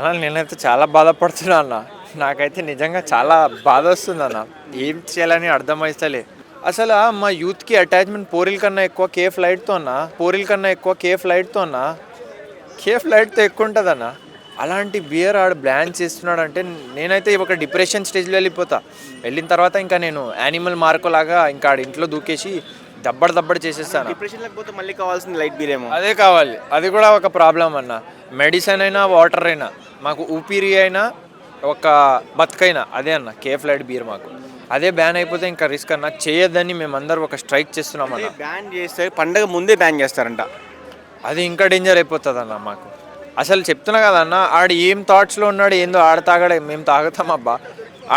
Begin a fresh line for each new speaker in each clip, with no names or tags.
అలా నేనైతే చాలా బాధపడుతున్నా అన్న. నాకైతే నిజంగా చాలా బాధొస్తుందన్న. ఏం చేయాలని అర్థమైతలే. అసలా మా యూత్‌కి అటాచ్‌మెంట్ పోరీల కన్నా ఎక్కువ కేఎఫ్ లైట్‌తో అన్న. పోరీల కన్నా ఎక్కువ కేఎఫ్ లైట్‌తో అన్న. కేఎఫ్ లైట్‌తో ఎక్కువుంటదన్న. అలాంటి బియర్ ఆడు బ్యాన్ చేస్తున్నాడంటే నేనైతే ఒక డిప్రెషన్ స్టేజ్‌లో వెళ్ళిపోతా. వెళ్ళిన తర్వాత ఇంకా నేను యానిమల్ మార్కోలాగా ఇంకా ఆడి ఇంట్లో దూకేసి దబ్బడు దబ్బడు చేసేస్తాను.
డిప్రెషన్ లేకపోతే మళ్ళీ కావాల్సింది లైట్ బీర్ ఏమో.
అదే కావాలి. అది కూడా ఒక ప్రాబ్లమ్ అన్న. మెడిసిన్ అయినా, వాటర్ అయినా, మాకు ఊపిరి అయినా, ఒక బతుకైనా అదే అన్న కేఎఫ్ లైట్ బీర్ మాకు. అదే బ్యాన్ అయిపోతే ఇంకా రిస్క్ అన్న. చేయొద్దని మేమందరం ఒక స్ట్రైక్ చేస్తున్నామన్న.
బ్యాన్ చేస్తే పండగ ముందే బ్యాన్ చేస్తారంట.
అది ఇంకా డేంజర్ అయిపోతుందన్న మాకు. అసలు చెప్తున్నా కదన్న, ఆడు ఏం థాట్స్లో ఉన్నాడు ఏందో ఆడ తాగడే మేము తాగుతాం అబ్బా.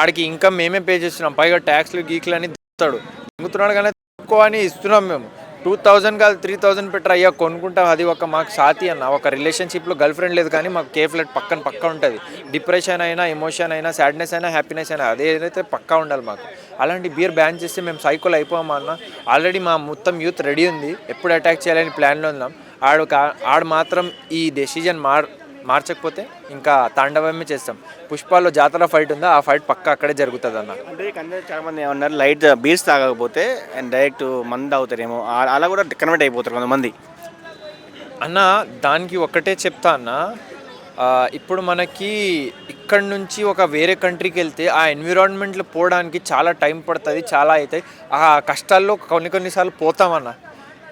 ఆడికి ఇంకా మేమే పే చేస్తున్నాం. పైగా ట్యాక్స్లు గీక్లు అని దిగుతాడు. దిగుతున్నాడు కానీ తక్కువ అని ఇస్తున్నాం మేము. 2000 కాదు 3000 పెట్టరు అయ్యా కొనుక్కుంటాం. అది ఒక మాకు సాతి అన్న. ఒక రిలేషన్షిప్లో గర్ల్ ఫ్రెండ్ లేదు కానీ మాకు కేఫ్ లైట్ పక్క ఉంటుంది. డిప్రెషన్ అయినా, ఎమోషన్ అయినా, సాడ్నెస్ అయినా, హ్యాపీనెస్ అయినా అదేదైతే పక్కా ఉండాలి మాకు. అలాంటి బియర్ బ్యాన్ చేస్తే మేము సైకోలు అయిపోమా అన్న. ఆల్రెడీ మా మొత్తం యూత్ రెడీ ఉంది. ఎప్పుడు అటాక్ చేయాలని ప్లాన్లో ఉన్నాం. ఆడు మాత్రం ఈ డెసిజన్ మార్చకపోతే ఇంకా తాండవమే చేస్తాం. పుష్పాలో జాతర ఫైట్ ఉందా, ఆ ఫైట్ పక్క అక్కడే జరుగుతుంది అన్న.
అంటే అందరూ చాలా మంది ఏమన్నారు, లైట్ బీర్స్ తాగకపోతే అండ్ డైరెక్ట్ మందు తాగుతారేమో, అలా కూడా కన్వర్ట్ అయిపోతారు కొంతమంది
అన్న. దానికి ఒకటే చెప్తా అన్న. ఇప్పుడు మనకి ఇక్కడ నుంచి ఒక వేరే కంట్రీకి వెళ్తే ఆ ఎన్విరాన్మెంట్లో పోవడానికి చాలా టైం పడుతుంది, చాలా అవుతాయి. ఆ కష్టాల్లో కొన్నిసార్లు పోతామన్న.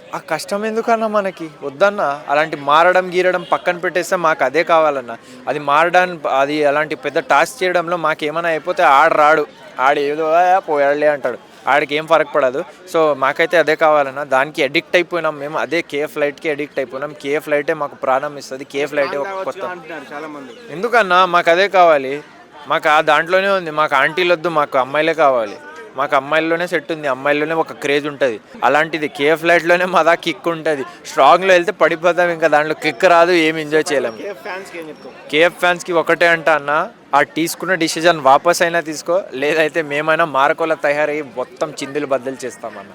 ఆ కష్టం ఎందుకన్నా మనకి వద్దన్న. అలాంటి మారడం గీరడం పక్కన పెట్టేస్తే మాకు అదే కావాలన్న. అది మారడానికి అది అలాంటి పెద్ద టాస్క్ చేయడంలో మాకేమైనా అయిపోతే రాడు. ఆడు ఏదో పోయాడులే అంటాడు. ఆడికి ఏం ఫరక్ పడదు. సో మాకైతే అదే కావాలన్న. దానికి అడిక్ట్ అయిపోయినాం మేము. అదే కేఎఫ్ లైట్కి అడిక్ట్ అయిపోయినాం. కేఎఫ్ లైటే మాకు ప్రాణం ఇస్తుంది. కేఎఫ్ లైటే ఒక కొత్త.
చాలా మంది
ఎందుకన్నా మాకు అదే కావాలి. మాకు ఆ దాంట్లోనే ఉంది. మాకు ఆంటీలు వద్దు, మాకు అమ్మాయిలే కావాలి. మాకు అమ్మాయిల్లోనే సెట్ ఉంది. అమ్మాయిల్లోనే ఒక క్రేజ్ ఉంటుంది. అలాంటిది కేఎఫ్ లైట్లోనే మా దాకా కిక్ ఉంటుంది. స్ట్రాంగ్లో వెళ్తే పడిపోతాం. ఇంకా దాంట్లో కిక్ రాదు, ఏం ఎంజాయ్ చేయలేము. కేఎఫ్ ఫ్యాన్స్కి ఒకటే అంట అన్న, ఆ తీసుకున్న డిసిజన్ వాపస్ అయినా తీసుకో, లేదైతే మేమైనా మార్కోలా తయారయ్యి మొత్తం చిందులు బద్దలు చేస్తామన్న.